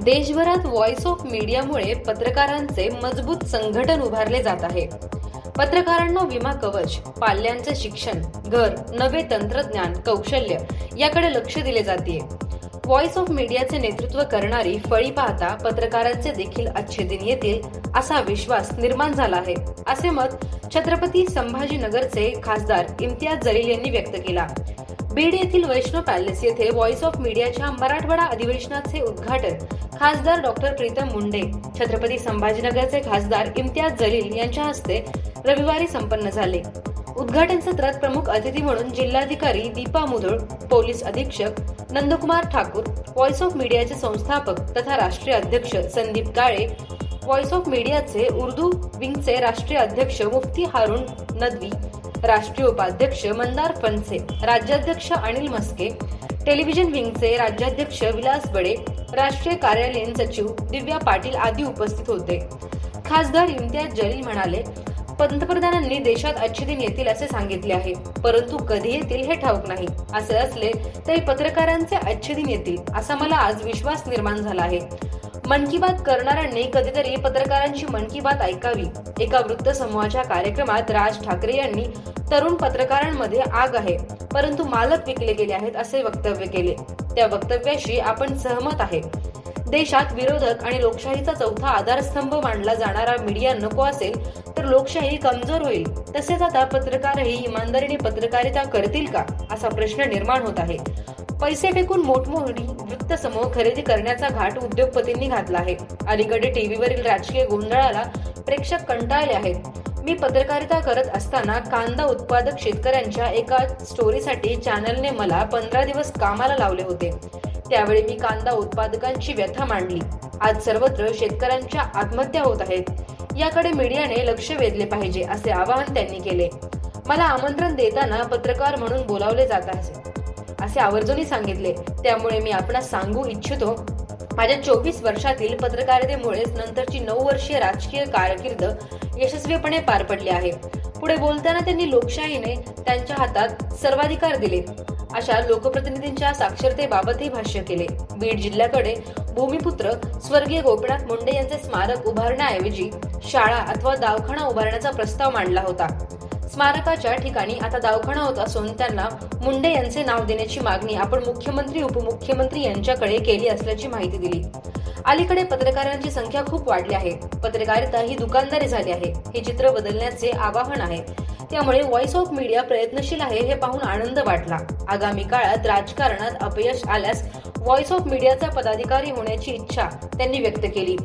देशभरात voice of मीडियामुळे पत्रकारांचे मजबूत संघटन उभारले जात आहे। पत्रकारांना विमा कवच, पाल्यांचे शिक्षण, घर, नवे तंत्रज्ञान, कौशल्य याकडे लक्ष दिले जाते। व्हॉइस ऑफ मीडियाचे नेतृत्व करणारी फळी पाहता पत्रकारांचे देखील अच्छे दिन येतील असा विश्वास निर्माण झाला आहे, असे मत छत्रपती संभाजीनगरचे खासदार इम्तियाज जलील यांनी व्यक्त केला। बीड येथील वैष्णव पॅलेस येथे व्हॉइस ऑफ मीडियाच्या मराठवाडा अधिवेशनाचे उद्घाटन खासदार डॉक्टर प्रीतम मुंडे, छत्रपती संभाजीनगरचे खासदार इम्तियाज जलील यांच्या हस्ते रविवारी संपन्न झाले। उद्घाटन सत्रात प्रमुख अतिथी म्हणून जिल्हाधिकारी दीपा मुधोळ, पोलीस अधीक्षक नंदकुमार ठाकूर, व्हॉइस ऑफ मीडियाचे संस्थापक तथा राष्ट्रीय अध्यक्ष संदीप काळे, व्हॉइस ऑफ मीडियाचे उर्दू विंगचे राष्ट्रीय अध्यक्ष मुफ्ती हारून नदवी, राष्ट्रीय उपाध्यक्ष मंदार फणसे, राज्याध्यक्ष अनिल मस्के, टेलिव्हिजन विंगचे राज्याध्यक्ष विलास बडे, राष्ट्रीय कार्यालयीन सचिव दिव्या पाटील आदी उपस्थित होते। खासदार इम्तियाज जलील म्हणाले, पंतप्रधानांनी देशात अच्छे दिन येतील असे सांगितले आहे, परंतु कधी येतील हे ठाऊक नाही। असे असले तरी पत्रकारांचे अच्छे दिन येतील असा मला आज विश्वास निर्माण झाला आहे। मन की बात करणाऱ्यांनी कधीतरी पत्रकारांची मन की बात ऐकावी। एका वृत्त समूहाच्या कार्यक्रमात राज ठाकरे यांनी तरुण पत्रकारांमध्ये आग आहे, परंतु मालक विकले गेले आहेत असे वक्तव्य केले। त्या वक्तव्याशी आपण सहमत आहे। देशात विरोधक आणि लोकशाहीचा चौथा आधारस्तंभ मानला जाणारा मीडिया नको असेल तर लोकशाही कमजोर होईल। तसेच आता पत्रकारही इमानदारीने पत्रकारिता करतील का असा प्रश्न निर्माण होत आहे। पैसे फेकून मोठमोठी वृत्त समूह खरेदी करण्याचा घाट उद्योगपतींनी घातला आहे। अलीकडे टीव्हीवरील राजकीय गोंधळाला प्रेक्षक कंटाळले आहेत। मी पत्रकारिता करत असताना कांदा उत्पादक शेतकऱ्यांच्या एका स्टोरीसाठी चॅनलने मला 15 दिवस कामाला लावले होते। त्यावेळी मी कांदा उत्पादकांची व्यथा मांडली। आज सर्वत्र शेतकऱ्यांच्या आत्महत्या होत आहेत। याकडे मीडियाने लक्ष वेधले पाहिजे असे आवाहन त्यांनी केले। मला आमंत्रण देताना पत्रकार म्हणून बोलावले जात असे आवर्जून सांगितले। त्यामुळे मी आपणास सांगू इच्छितो, माझ्या 24 वर्षातील पत्रकारितेमुळेच नंतरची 9 वर्षीय राजकीय कारकीर्द यशस्वीपणे पार पडली आहे। पुढे बोलताना त्यांनी लोकशाहीने त्यांच्या हातात सर्वाधिकार दिले अशा लोकप्रतिनिधींच्या साक्षरतेबाबतही भाष्य केले। बीड जिल्ह्याकडे भूमिपुत्र स्वर्गीय गोपीनाथ मुंडे यांचे स्मारक उभारण्याऐवजी शाळा अथवा दवाखाना उभारण्याचा प्रस्ताव मांडला होता। स्मारकाच्या ठिकाणी आता दवाखाना होत असून त्यांना मुंडे यांचे नाव देण्याची मागणी आपण मुख्यमंत्री उपमुख्यमंत्री यांच्याकडे केली असल्याची माहिती दिली। अलीकडे पत्रकारांची संख्या खूप वाढली आहे। पत्रकारिता ही दुकानदारी झाली आहे, हे चित्र बदलण्याचे आवाहन आहे। त्यामुळे व्हॉइस ऑफ मीडिया प्रयत्नशील आहे हे पाहून आनंद वाटला। आगामी काळात राजकारणात अपयश आल्यास व्हॉइस ऑफ मीडियाचा पदाधिकारी होण्याची इच्छा त्यांनी व्यक्त केली।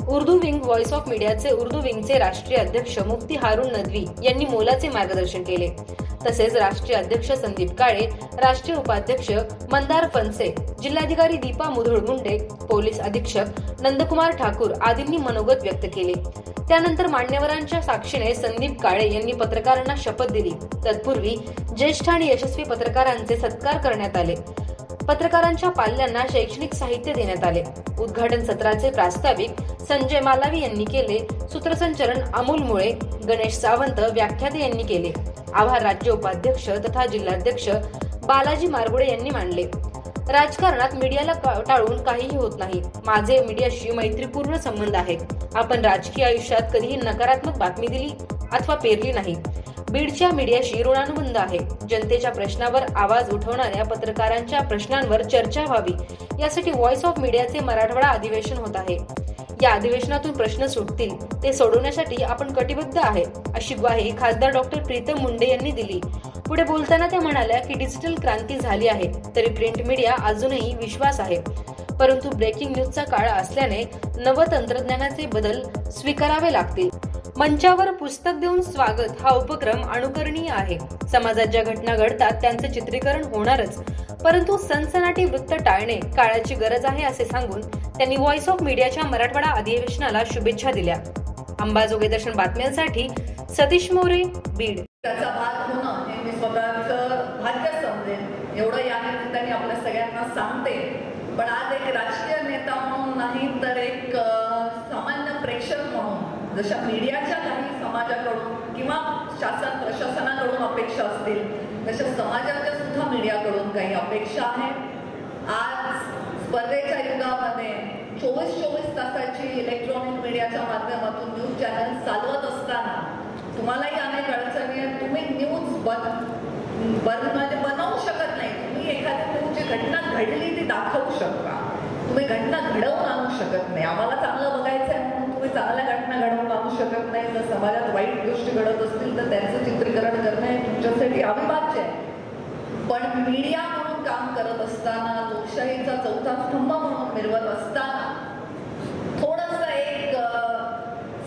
उर्दू विंग व्हॉइस ऑफ मीडियाचे उर्दू विंगचे राष्ट्रीय अध्यक्ष मुफ्ती हारून नदवी यांनी मोलाचे मार्गदर्शन केले। तसेच राष्ट्रीय अध्यक्ष संदीप काळे, राष्ट्रीय उपाध्यक्ष मंदार फणसे, जिल्हाधिकारी दीपा मुधोळ मुंडे, पोलीस अधीक्षक नंदकुमार ठाकूर आदींनी मनोगत व्यक्त केले। त्यानंतर मान्यवरांच्या साक्षीने संदीप काळे यांनी पत्रकारांना शपथ दिली। तत्पूर्वी ज्येष्ठ आणि यशस्वी पत्रकारांचे सत्कार करण्यात आले। पत्रकारांच्या पाल्यांना शैक्षणिक साहित्य देण्यात आले। उद्घाटन सत्राचे प्रास्ताविक संजय मालावी यांनी केले। सूत्रसंचालन अमोल मुळे, गणेश सावंत व्याख्याते यांनी केले। आभार राज्य उपाध्यक्ष तथा जिल्हाध्यक्ष बालाजी मारगुडे यांनी मांडले। राजकारणात मीडियाला टाळून काहीही होत नाही। माझे मीडियाशी मैत्रीपूर्ण संबंध आहेत। आपण राजकीय आयुष्यात कधीही नकारात्मक बातमी दिली अथवा पेरली नाही। बीडच्या मीडियाशी ऋणानुबंध आहे। जनतेच्या प्रश्नावर आवाज उठवणाऱ्या पत्रकारांच्या प्रश्नांवर चर्चा व्हावी यासाठी व्हॉइस ऑफ मीडियाचे मराठवाडा अधिवेशन होत आहे। या अधिवेशनातून प्रश्न सुटतील ते सोडवण्यासाठी आपण कटिबद्ध आहे, अशी ग्वाही खासदार डॉक्टर प्रीतम मुंडे यांनी दिली। पुढे बोलताना त्या म्हणाल्या की डिजिटल क्रांती झाली आहे तरी प्रिंट मीडिया अजूनही विश्वास आहे, परंतु ब्रेकिंग न्यूजचा काळ असल्याने नवतंत्रज्ञानाचे बदल स्वीकारावे लागतील। मंचावर पुस्तक देऊन स्वागत हा उपक्रम अनुकरणीय आहे। समाजात ज्या घटना घडतात त्यांचे चित्रीकरण होणारच, परंतु सनसनाटी वृत्त टाळणे काळाची गरज आहे असे सांगून त्यांनी व्हॉइस ऑफ मीडियाच्या मराठवाडा अधिवेशनाला शुभेच्छा दिल्या। अंबाजोगाई दर्शन बातम्यांसाठी सतीश मोरे, बीड। त्याचा भाग होणं हे मी स्वतःचं भाग्य समजेन एवढं या निमित्ताने आपल्या सगळ्यांना सांगते। पण आज एक राजकीय नेता म्हणून नाही तर एक सामान्य प्रेक्षक म्हणून जशा मीडियाच्या काही समाजाकडून किंवा शासन प्रशासनाकडून अपेक्षा असतील तशा समाजाच्या सुद्धा मीडियाकडून काही अपेक्षा आहेत। आज स्पर्धेच्या युगामध्ये 24 तासाची इलेक्ट्रॉनिक मीडियाच्या माध्यमातून न्यूज चॅनल चालवत असताना तुम्हालाही अनेक अडचणी आहेत. तुम्ही न्यूज म्हणजे बनवू शकत नाही. तुम्ही एखादी न्यूज जी घटना घडली ती दाखवू शकता, तुम्ही घटना घडवून आणू शकत नाही. आम्हाला चांगलं बघायचं आहे म्हणून तुम्ही चांगल्या घटना घडवून आणू शकत नाही. जर समाजात वाईट गोष्टी घडत असतील तर त्यांचं चित्रीकरण करणं हे तुमच्यासाठी अविभाज्य आहे. पण मीडिया म्हणून काम करत असताना, लोकशाहीचा चौथा स्तंभ म्हणून मिरवत असताना थोडंसं एक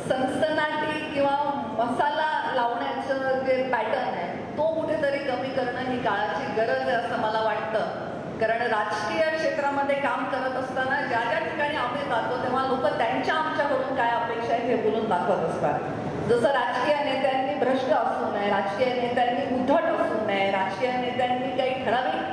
सनसनाटी किंवा मसाला लावण्याचं जे पॅटर्न आहे तो कुठेतरी कमी करणं ही काळाची गरज आहे असं मला वाटतं. कारण राजकीय क्षेत्रामध्ये काम करत असताना ज्या ज्या ठिकाणी आम्ही जातो तेव्हा लोक त्यांच्या आमच्याकडून काय अपेक्षा आहेत हे बोलून दाखवत असतात. जसं राजकीय नेत्यांनी भ्रष्ट असू नये, राजकीय नेत्यांनी उद्धट असू नये, राजकीय नेत्यांनी काही ठराविक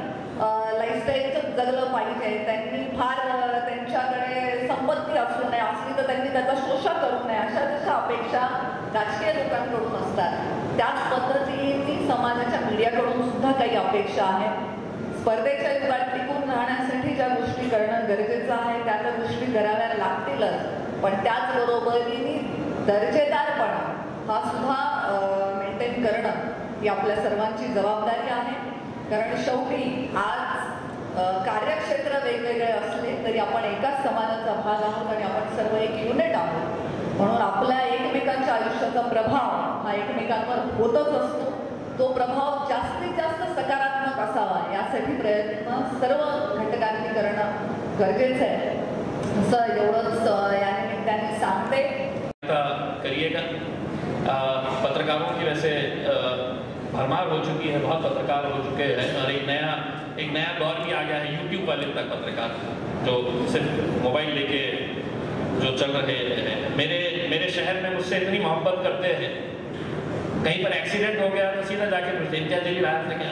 लाईफस्टाईलचं जगलं पाहिजे, त्यांनी फार त्यांच्याकडे संपत्ती असू नये, असली तर त्यांनी त्याचा शोषण करू नये, अशा जशा अपेक्षा राजकीय लोकांकडून असतात त्याच पद्धतीने समाजाच्या मीडियाकडून सुद्धा काही अपेक्षा आहेत. स्पर्धेच्या युगात टिकून राहण्यासाठी ज्या गोष्टी करणं गरजेचं आहे त्या त्या गोष्टी कराव्या लागतीलच, पण त्याचबरोबरीने दर्जेदारपणा हा सुद्धा मेंटेन करणं ही आपल्या सर्वांची जबाबदारी आहे. कारण शेवटी आज कार्यक्षेत्र वेगवेगळे असले तरी आपण एकाच समाजाचा भाग आहोत आणि आपण सर्व एक युनिट आहोत. म्हणून आपल्या एकमेकांच्या आयुष्याचा प्रभाव हा एकमेकांवर होतच असतो. तो प्रभाव जास्तीत जास्त सकारात्मक असावा यासाठी प्रयत्न सर्व घटकांनी करणं गरजेचं आहे असं एवढंच या निमित्ताने सांगते. करिएगा पत्रकारों की वैसे भरमार हो चुकी है, बहुत पत्रकार हो चुके हैं और एक नया दौर भी आ गया है यूट्यूब वाले तक पत्रकार जो सिर्फ मोबाइल लेके जो चल रहे हैं. मेरे शहर में मुझसे इतनी मोहब्बत करते हैं, कहीं पर एक्सीडेंट हो गया तो सीधा जाके पूछते इम्तियाज जलील आया था क्या,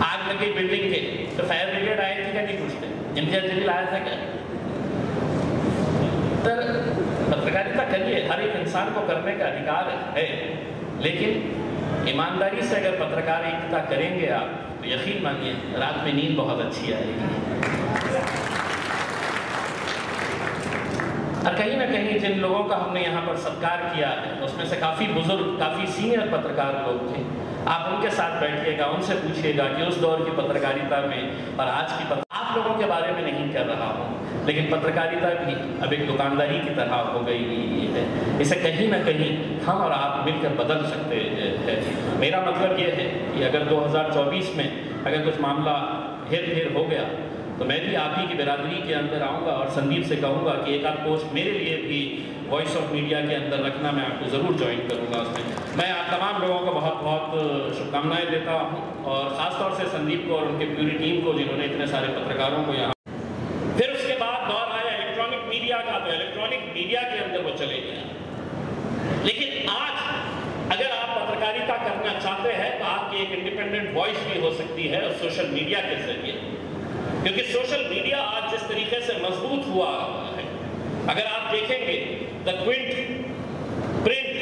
आग लग गई बिल्डिंग के तो फायर ब्रिगेड आई थी क्या, नहीं पूछते इम्तियाज जलील आया था क्या. तर पत्रकारिता करिए, हर एक इंसान को करने का अधिकार है, लेकिन ईमानदारी से अगर पत्रकारिता करेंगे आप तो यकीन मानिए रात में नींद बहुत अच्छी आएगी. और कहीं ना कहीं जिन लोगों का हमने यहाँ पर सत्कार किया है उसमें से काफ़ी बुजुर्ग, काफ़ी सीनियर पत्रकार लोग थे. आप उनके साथ बैठिएगा, उनसे पूछिएगा कि उस दौर की पत्रकारिता में और आज की आप लोगों के बारे में नहीं कर रहा हूँ, लेकिन पत्रकारिता भी अब एक दुकानदारी की तरह हो गई है. इसे कहीं ना कहीं हम और आप मिलकर बदल सकते हैं. मेरा मतलब ये है कि अगर 2024 में अगर कुछ मामला हेर फेर हो गया तो मैं भी आप ही की बिरादरी के अंदर आऊँगा और संदीप से कहूँगा कि एक आध पोस्ट मेरे लिए भी वॉइस ऑफ मीडिया के अंदर रखना, मैं आपको ज़रूर ज्वाइन करूँगा उसमें. मैं आप तमाम लोगों को बहुत बहुत शुभकामनाएं देता हूँ और ख़ासतौर से संदीप को और उनकी पूरी टीम को जिन्होंने इतने सारे पत्रकारों को यहाँ. फिर उसके बाद दौर आया इलेक्ट्रॉनिक मीडिया का, तो इलेक्ट्रॉनिक मीडिया के अंदर वो चले गया. लेकिन आज अगर आप पत्रकारिता करना चाहते हैं तो आपकी एक इंडिपेंडेंट वॉइस भी हो सकती है सोशल मीडिया के जरिए, क्योंकि सोशल मीडिया आज जिस तरीके से मजबूत हुआ है, अगर आप देखेंगे द क्विंट, प्रिंट,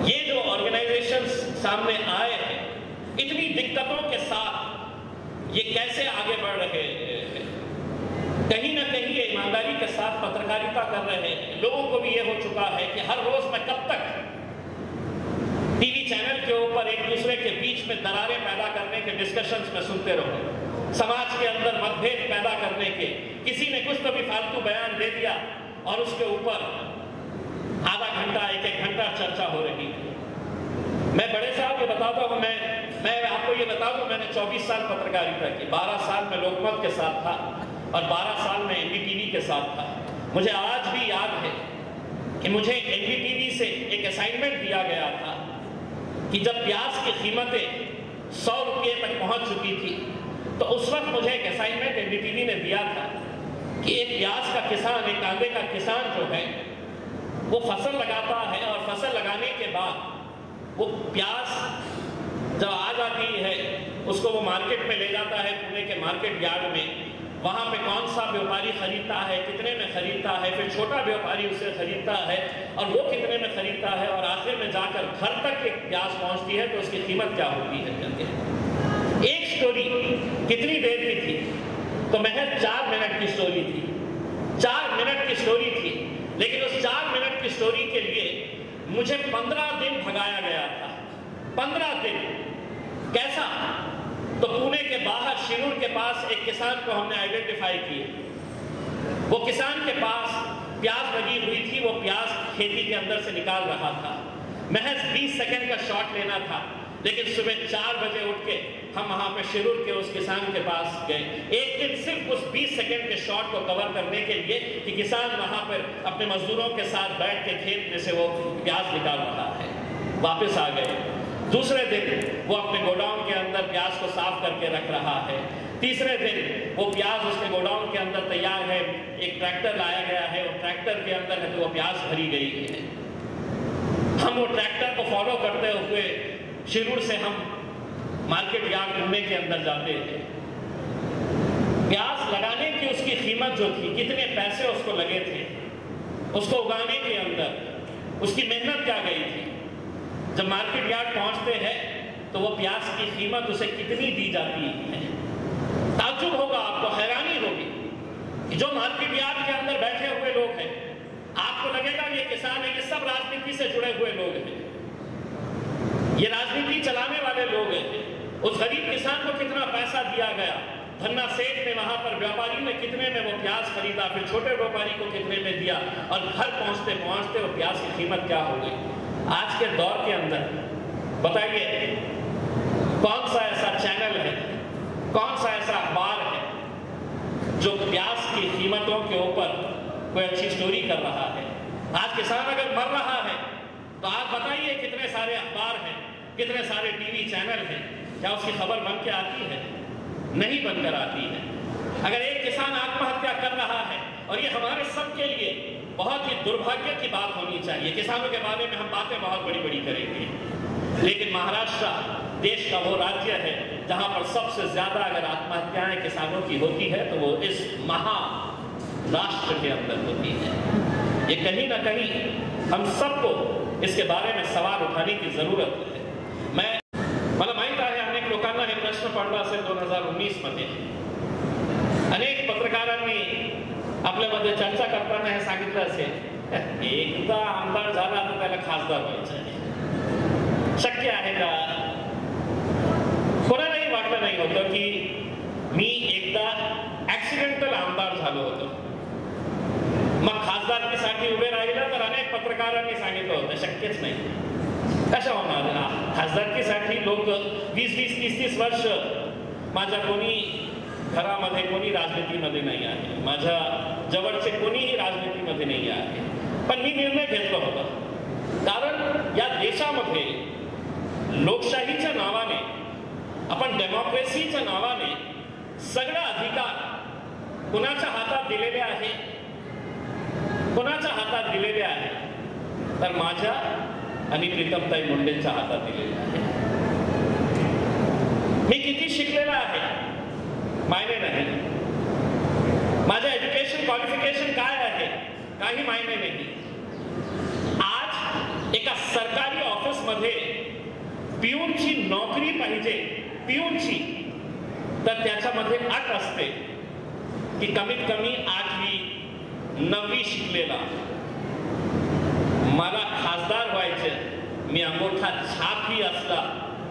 ये जो ऑर्गेनाइजेशंस सामने आए हैं इतनी दिक्कतों के साथ ये कैसे आगे बढ़ रहे हैं. कहीं ना कहीं ये ईमानदारी के साथ पत्रकारिता कर रहे हैं. लोगों को भी ये हो चुका है कि हर रोज मैं कब तक टीवी चैनल के ऊपर एक दूसरे के बीच में दरारें पैदा करने के डिस्कशंस में सुनते रहूं, समाज के अंदर मतभेद पैदा करने के, किसी ने कुछ तो भी फालतू बयान दे दिया और उसके ऊपर आधा घंटा एक घंटा चर्चा हो रही है. मैं बड़े साहब ये बताता हूँ, मैं आपको ये बता दूँ, मैंने 24 साल पत्रकारिता की, 12 साल में लोकमत के साथ था और 12 साल में एनडीटीवी के साथ था. मुझे आज भी याद है कि मुझे एनडीटीवी से एक असाइनमेंट दिया गया था कि जब प्याज की कीमतें 100 रुपये तक पहुँच चुकी थी तो उस वक्त मुझे एक असाइनमेंट एनडीटीवी ने दिया था कि एक प्याज का किसान, एक कांदे का किसान जो है वो फसल लगाता है और फसल लगाने के बाद वो प्याज जब आ जाती है उसको वो मार्केट में ले जाता है, पुणे के मार्केट यार्ड में. वहाँ पे कौन सा व्यापारी खरीदता है, कितने में खरीदता है, फिर छोटा व्यापारी उसे खरीदता है और वो कितने में खरीदता है और आखिर में जाकर घर तक एक प्याज पहुँचती है तो उसकी कीमत क्या होती है. एक स्टोरी कितनी देर की थी तो महज 4 मिनट की स्टोरी थी, 4 मिनट की स्टोरी थी। लेकिन उस 4 मिनट की स्टोरी के लिए मुझे 15 दिन भगाया गया था। 15 दिन। कैसा? तो पुणे के बाहर शिरूर के पास एक किसान को हमने आइडेंटिफाई किया। वो किसान के पास प्याज लगी हुई थी, वो प्याज खेती के अंदर से निकाल रहा था। महज 20 सेकंड का शॉट लेना था, लेकिन सुबह 4 बजे उठ के हम वहां पे शिरूर के उस किसान के पास गए। एक दिन सिर्फ उस 20 सेकंड के शॉट को कवर करने के लिए कि किसान वहां पर अपने मजदूरों के साथ बैठ के खेत में से वो प्याज निकाल रहा है। वापस आ गए। दूसरे दिन वो अपने गोडाउन के अंदर प्याज को साफ करके रख रहा है। तीसरे दिन वो प्याज उसके गोडाउन के अंदर तैयार है, एक ट्रैक्टर लाया गया है, और ट्रैक्टर के अंदर है तो वो प्याज भरी गई है। हम वो ट्रैक्टर को फॉलो करते हुए शिरूर से हम मार्केट यार्ड पुणे के अंदर जाते हैं। प्याज लगाने की उसकी कीमत जो थी, कितने पैसे उसको लगे थे, उसको उगाने के अंदर उसकी मेहनत क्या गई थी। जब मार्केट यार्ड पहुंचते हैं तो वो प्याज की कीमत उसे कितनी दी जाती है। ताज्जुब होगा आपको, हैरानी होगी कि जो मार्केट यार्ड के अंदर बैठे हुए लोग हैं, आपको लगेगा ये किसान है, ये सब राजनीति से जुड़े हुए लोग हैं, ये राजनीति चलाने वाले लोग हैं। उस गरीब किसान को कितना पैसा दिया गया, धन्ना सेठ ने वहां पर व्यापारी ने कितने में वो प्याज खरीदा, फिर छोटे व्यापारी को कितने में दिया, और घर पहुंचते पहुंचते वो प्याज की कीमत क्या हो गई। आज के दौर के अंदर बताइए कौन सा ऐसा चैनल है, कौन सा ऐसा अखबार है जो प्याज की कीमतों के ऊपर कोई अच्छी स्टोरी कर रहा है। आज किसान अगर मर रहा है तो आप बताइए कितने सारे अखबार हैं, कितने सारे टीवी चैनल हैं, क्या उसकी खबर बन के आती है? नहीं बनकर आती है। अगर एक किसान आत्महत्या कर रहा है, और ये हमारे सब के लिए बहुत ही दुर्भाग्य की बात होनी चाहिए। किसानों के बारे में हम बातें बहुत बड़ी बड़ी करेंगे, लेकिन महाराष्ट्र देश का वो राज्य है जहां पर सबसे ज्यादा अगर आत्महत्याएं किसानों की होती है तो वो इस महाराष्ट्र के अंदर होती है। ये कहीं ना कहीं हम सबको इसके बारे में सवाल उठाने की जरूरत है। मला माहित आहे अनेक लोकांना हे प्रश्न पडला असेल 2019 मध्ये। अनेक पत्रकारांनी आपल्यामध्ये चर्चा करताना हे सांगितलं असेल, एकदा आमदार झाला तर त्याला खासदार व्हायचं आहे। शक्य आहे का? कोणालाही वाटलं नाही होतं की मी एकदा ऍक्सिडेंटल आमदार झालो होतो, मग खासदारकीसाठी उभे राहिलं तर अनेक पत्रकारांनी सांगितलं होतं शक्यच नाही। कशा होणार? खासदारकीसाठी लोक 20-20, 30-30 वर्ष माझ्या कोणी घरामध्ये कोणी राजनीतीमध्ये नाही आहे, माझ्या जवळचे कोणीही राजनीतीमध्ये नाही आहे, पण मी निर्णय घेतला होता। कारण या देशामध्ये लोकशाहीच्या नावाने, आपण डेमोक्रेसीच्या नावाने सगळे अधिकार कुणाच्या हातात दिलेले आहे? कुणाच्या हातात दिलेले आहे? तर माझ्या आणि प्रीतमताई मुंडेंच्या हातात दिलेले आहे। मी किती शिकलेला आहे मायने नाही, माझं एज्युकेशन क्वालिफिकेशन काय आहे काही मायने नाही। आज एका सरकारी ऑफिस मध्ये पिऊनची नोकरी पाहिजे, पिऊनची, तर त्याच्यामध्ये अट असते की कमीत कमी 8वी 9वी शिकलेला। मला खासदार व्हायचे, मी अंगोठा छापही असला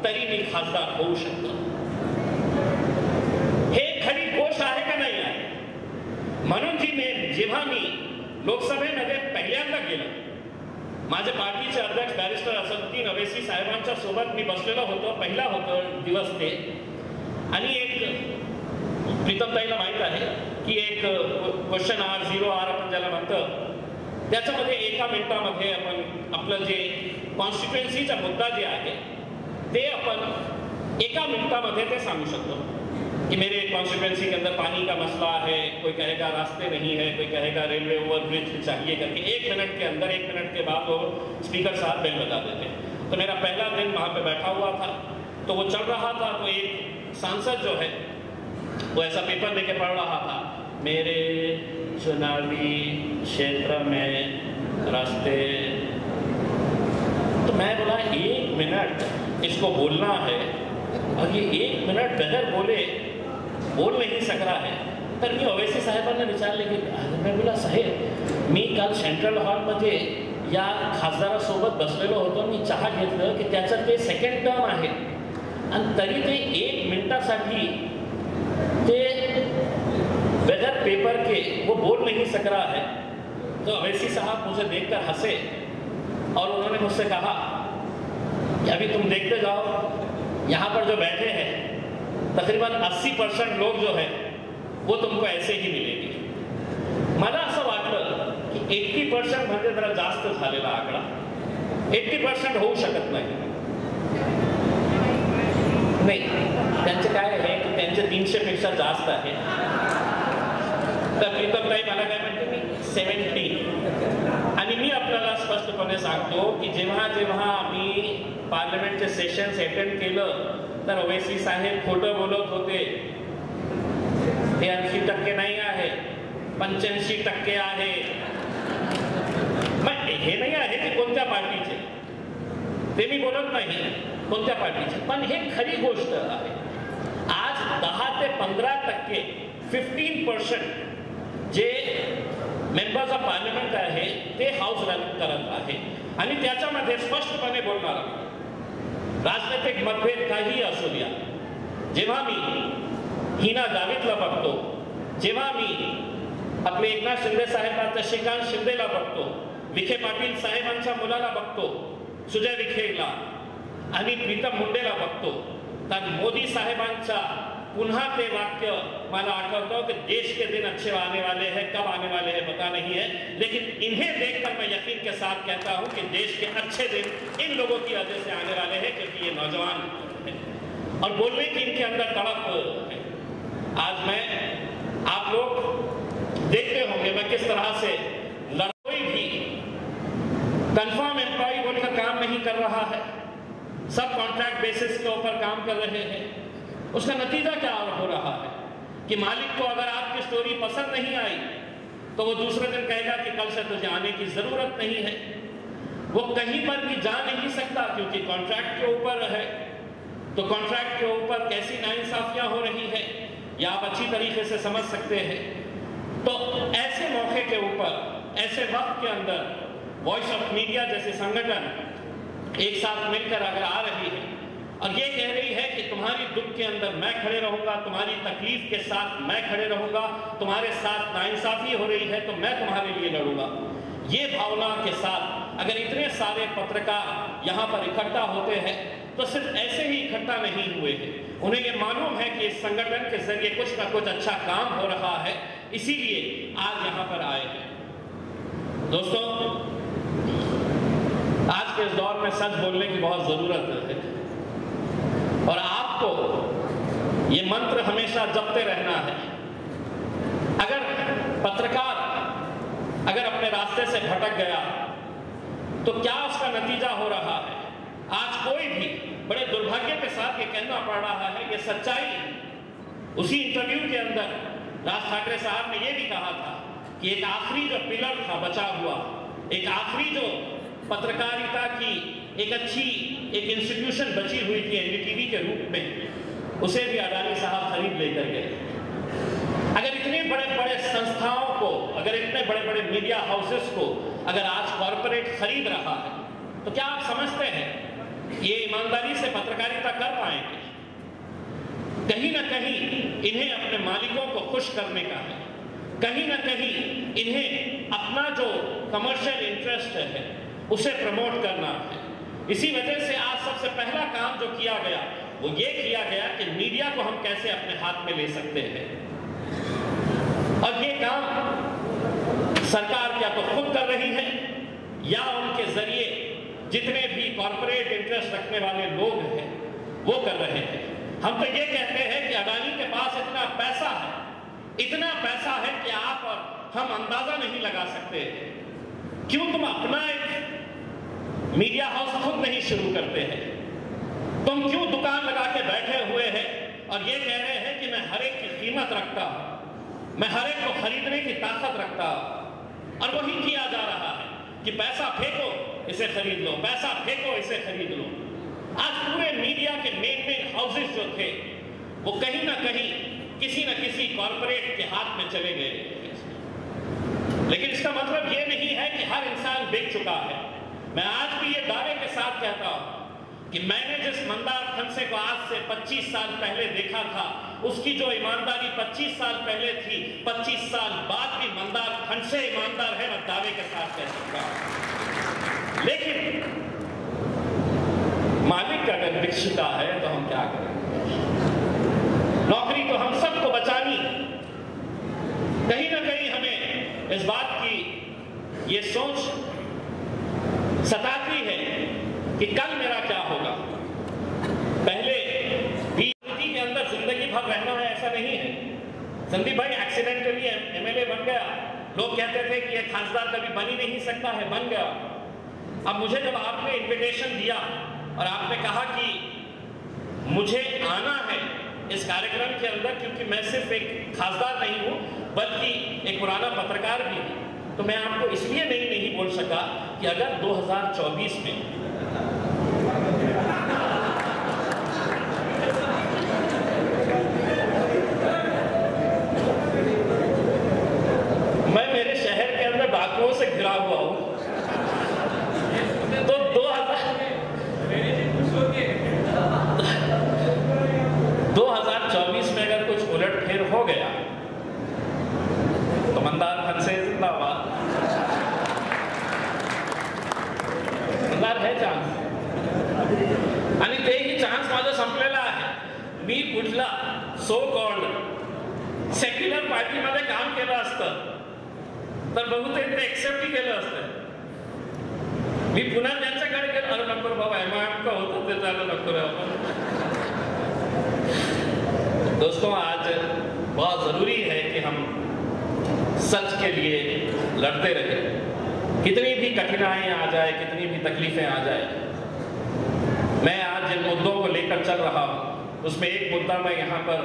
तरी मी खासदार होऊ शकतो। हे खरी गोष्ट आहे का नाही आहे? म्हणून जेव्हा मी लोकसभेमध्ये पहिल्यांदा गेलो, माझ्या पार्टीचे अध्यक्ष बॅरिस्टर असदुद्दीन अवैसी साहेबांच्या सोबत मी बसलेलो होतो, पहिला होतो दिवस ते। आणि एक प्रीतमताईला माहित आहे की एक क्वेश्चन आवर 0 आवर आपण ज्याला म्हणतो, त्याच्यामध्ये एका मिनिटामध्ये आपण आपलं जे कॉन्स्टिट्युएन्सीचा मुद्दा जे आहे ते आपण एका मिनिटामध्ये ते सांगू शकतो कि मेरे कॉन्स्टिट्युएंसी के अंदर पानी का मसला है, कोई कहेगा रास्ते नहीं है, कोई कहेगा रेलवे ओवरब्रिज चाहिए करके 1 मिनट के अंदर, 1 मिनट के बाद वो स्पीकर साहब बेल बजा देते। तो मेरा पहला दिन वहाँ पे बैठा हुआ था, तो वो चल रहा था, तो एक सांसद जो है वो ऐसा पेपर लेके पढ़ रहा था, मेरे चुनावी क्षेत्र में रास्ते। तो मैं बोला 1 मिनट इसको बोलना है, और ये 1 मिनट बगैर बोले बोल नहीं सक रहा है, तर मी ओवैसी साहेबांना विचारले की मी बोला साहेब मी काल सेंट्रल हॉलमध्ये या खासदारासोबत बसलेलो होतो, मी चहा घेतलं की त्याचं ते सेकंड टर्म आहे आणि तरी ते 1 मिनिटासाठी ते बगैर पेपर के वो बोल नहीं सक रहा है। तो ओवैसी साहब मुझे देखकर हंसे और उन्होंने मुझसे कहा कि अभी तुम देखते जाओ यहाँ पर जो बैठे हैं तकरीबन 80% लोग जो है वो तुमको ऐसे ही मिलेंगे। मला असं वाटलं की 80% म्हणजे जरा जास्त झालेला आकडा, 80% होऊ शकत नाही। त्यांचे काय आहे की त्यांचे 300 पेक्षा जास्त आहे। तर प्रीतमताई मला काय म्हणते मी 70 आणि मी आपल्याला स्पष्टपणे सांगतो की जेव्हा जेव्हा आम्ही पार्लमेंटचे सेशन्स अटेंड केलं तर ओवैसी साहेब खोटं बोलत होते। ते 80% नाही आहे, 85% आहे। मग हे नाही आहे की कोणत्या पार्टीचे, ते मी बोलत नाही कोणत्या पार्टीचे, पण हे खरी गोष्ट आहे। आज 10 ते 15% 15% जे मेंबर्स ऑफ पार्लमेंट आहे ते हाऊस रन करत आहे आणि त्याच्यामध्ये स्पष्टपणे बोलणार राजनैतिक मतभेद काही असू द्या। जेव्हा मी हिना गावितला बघतो, जेव्हा मी आपले एकनाथ शिंदे साहेबांचा श्रीकांत शिंदेला बघतो, विखे पाटील साहेबांच्या मुलाला बघतो सुजय विखेला आणि प्रीतम मुंडेला बघतो, तर मोदी साहेबांचा पुन्हा ते वाक्य मला आठवतो कि देश के दिन अच्छे आने वाले हैं, कब आने वाले हैं पता नहीं है, लेकिन इन्हें देखकर मैं यकीन के साथ कहता हूं कि देश के अच्छे दिन इन लोगों की वजह से आने वाले हैं, क्योंकि ये नौजवान हैं और बोलने की इनके अंदर तड़प है। आज मैं आप लोग देखते होंगे मैं किस तरह से लड़कोई भी कंफर्म एम्प्लॉय बोलकर काम नहीं कर रहा है, सब कॉन्ट्रैक्ट बेसिस के ऊपर काम कर रहे हैं। उसका नतीजा क्या हो रहा है कि मालिक को अगर आपकी स्टोरी पसंद नहीं आई तो वो दूसरे दिन कहेगा कि कल से तुझे आने की जरूरत नहीं है। वो कहीं पर भी जा नहीं सकता क्योंकि कॉन्ट्रैक्ट के ऊपर है। तो कॉन्ट्रैक्ट के ऊपर कैसी नाइंसाफियां हो रही है या आप अच्छी तरीके से समझ सकते हैं। तो ऐसे मौके के ऊपर, ऐसे वक्त के अंदर वॉइस ऑफ मीडिया जैसे संगठन एक साथ मिलकर अगर आ रही है और ये कह रही है कि तुम्हारी दुख के अंदर मैं खड़े रहूंगा, तुम्हारी तकलीफ के साथ मैं खड़े रहूंगा, तुम्हारे साथ नाइंसाफी हो रही है तो मैं तुम्हारे लिए लड़ूंगा, ये भावना के साथ अगर इतने सारे पत्रकार यहाँ पर इकट्ठा होते हैं तो सिर्फ ऐसे ही इकट्ठा नहीं हुए हैं, उन्हें ये मालूम है कि इस संगठन के जरिए कुछ ना कुछ अच्छा काम हो रहा है, इसीलिए आज यहाँ पर आए हैं। दोस्तों, आज के इस दौर में सच बोलने की बहुत जरूरत है और आपको ये मंत्र हमेशा जपते रहना है। अगर पत्रकार अगर अपने रास्ते से भटक गया तो क्या उसका नतीजा हो रहा है। आज कोई भी बड़े दुर्भाग्य के साथ ये कहना पड़ रहा है, ये सच्चाई। उसी इंटरव्यू के अंदर राज ठाकरे साहब ने ये भी कहा था कि एक आखिरी जो पिलर था बचा हुआ, एक आखिरी जो पत्रकारिता की एक अच्छी एक इंस्टीट्यूशन बची हुई थी एनडीटीवी के रूप में, उसे भी अडानी साहब खरीद लेकर गए। अगर इतने बड़े बड़े संस्थाओं को, अगर इतने बड़े बड़े मीडिया हाउसेस को अगर आज कॉरपोरेट खरीद रहा है तो क्या आप समझते हैं ये ईमानदारी से पत्रकारिता कर पाएंगे? कहीं ना कहीं इन्हें अपने मालिकों को खुश करने का है, कहीं ना कहीं इन्हें अपना जो कमर्शियल इंटरेस्ट है उसे प्रमोट करना है। इसी वजह से आज सबसे पहला काम जो किया गया वो ये किया गया कि मीडिया को हम कैसे अपने हाथ में ले सकते हैं, और ये काम सरकार क्या तो खुद कर रही है या उनके जरिए जितने भी कॉर्पोरेट इंटरेस्ट रखने वाले लोग हैं वो कर रहे हैं। हम तो ये कहते हैं कि अडानी के पास इतना पैसा है कि आप और हम अंदाजा नहीं लगा सकते। क्यों तुम अपना एक मीडिया हाउस खुद नहीं शुरू करते हैं? तुम क्यों दुकान लगा के बैठे हुए हैं और ये कह रहे हैं कि मैं हर एक की कीमत रखता हूं, मैं हर एक को खरीदने की ताकत रखता हूं, और वही किया जा रहा है कि पैसा फेंको इसे खरीद लो, पैसा फेंको इसे खरीद लो। आज पूरे मीडिया के मेन हाउसेस जो थे वो कहीं ना कहीं किसी न किसी कॉर्पोरेट के हाथ में चले गए। लेकिन इसका मतलब ये नहीं है कि हर इंसान बिक चुका है। मैं आज भी ये दावे के साथ कहता हूं कि मैंने जिस मंदार खनसे को आज से 25 साल पहले देखा था, उसकी जो ईमानदारी 25 साल पहले थी, 25 साल बाद भी मंदार खनसे ईमानदार है, मैं दावे के साथ कह सकता हूं। लेकिन मालिक अगर बिक चुका है तो हम क्या करें? नौकरी तो हम सबको बचानी है। कहीं ना कहीं हमें इस बात की ये सोच सताती है कि कल मेरा क्या होगा। पहले भी के अंदर जिंदगी भर रहना है ऐसा नहीं है। संदीप भाई एक्सीडेंटली एमएलए बन गया, लोग कहते थे कि ये खासदार कभी बन ही नहीं सकता है, बन गया। अब मुझे जब आपने इन्विटेशन दिया और आपने कहा कि मुझे आना है इस कार्यक्रम के अंदर, क्योंकि मैं सिर्फ एक खासदार नहीं हूं बल्कि एक पुराना पत्रकार भी हूं, तो मैं आपको इसलिए नहीं बोल सका कि अगर 2024 में मैं मेरे शहर के अंदर डाकुओं से घिरा हुआ हूं, तो 2024 में अगर कुछ उलटफेर हो गया तो मंदार खनसे जिंदाबाद। मंदार है चान्स, आणि तेही चान्स माझा संपलेला आहे। मी कुठला सो कॉल्ड सेक्युलर पार्टीमध्ये काम केलं असतं तर बहुतेक ते एक्सेप्ट केलं असतं। मी पुन्हा त्यांच्याकडे गेलो, अरे नको बाबा एमआयएम का होतं ते झालं, नको रे आपण। दोस्तों, आज बहुत जरूरी है कि हम सच के लिए लड़ते रहें, कितनी भी कठिनाइयां आ जाए, कितनी भी तकलीफें आ जाए। मैं आज जिन मुद्दों को लेकर चल रहा हूं उसमें एक मुद्दा मैं यहाँ पर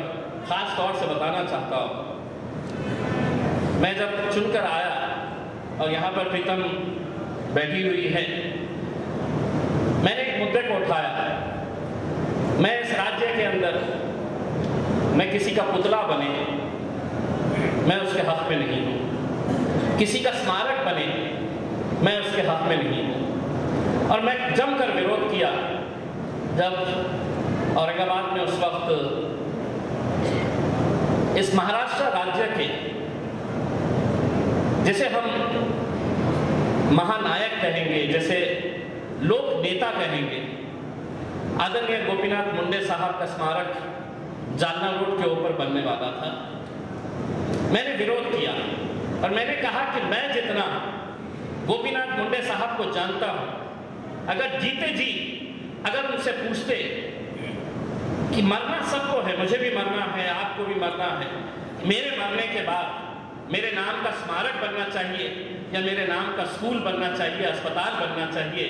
खास तौर से बताना चाहता हूं। मैं जब चुनकर आया और यहाँ पर प्रीतम बैठी हुई है, मैंने एक मुद्दे को उठाया। मैं इस राज्य के अंदर मैं किसी का पुतला बने मैं उसके हक में नहीं हूं, किसी का स्मारक बने मैं उसके हक में नहीं हूं। और मैं जमकर विरोध किया जब औरंगाबाद में उस वक्त इस महाराष्ट्र राज्य के, जिसे हम महानायक कहेंगे, जैसे लोक नेता कहेंगे, आदरणीय गोपीनाथ मुंडे साहब का स्मारक जालना रोड के ऊपर बनने वाला था। मैंने विरोध किया और मैंने कहा कि मैं जितना गोपीनाथ मुंडे साहब को जानता हूं, अगर जीते जी अगर उनसे पूछते कि मरना सबको है, मुझे भी मरना है, आपको भी मरना है, मेरे मरने के बाद मेरे नाम का स्मारक बनना चाहिए या मेरे नाम का स्कूल बनना चाहिए, अस्पताल बनना चाहिए,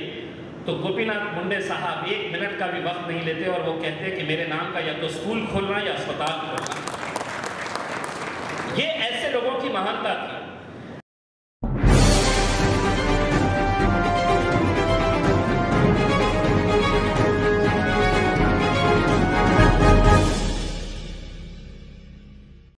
तो गोपीनाथ मुंडे साहब 1 मिनट का भी वक्त नहीं लेते और वो कहते कि मेरे नाम का या तो स्कूल खोलना या अस्पताल खोलना। ये ऐसे लोगों की महानता थी।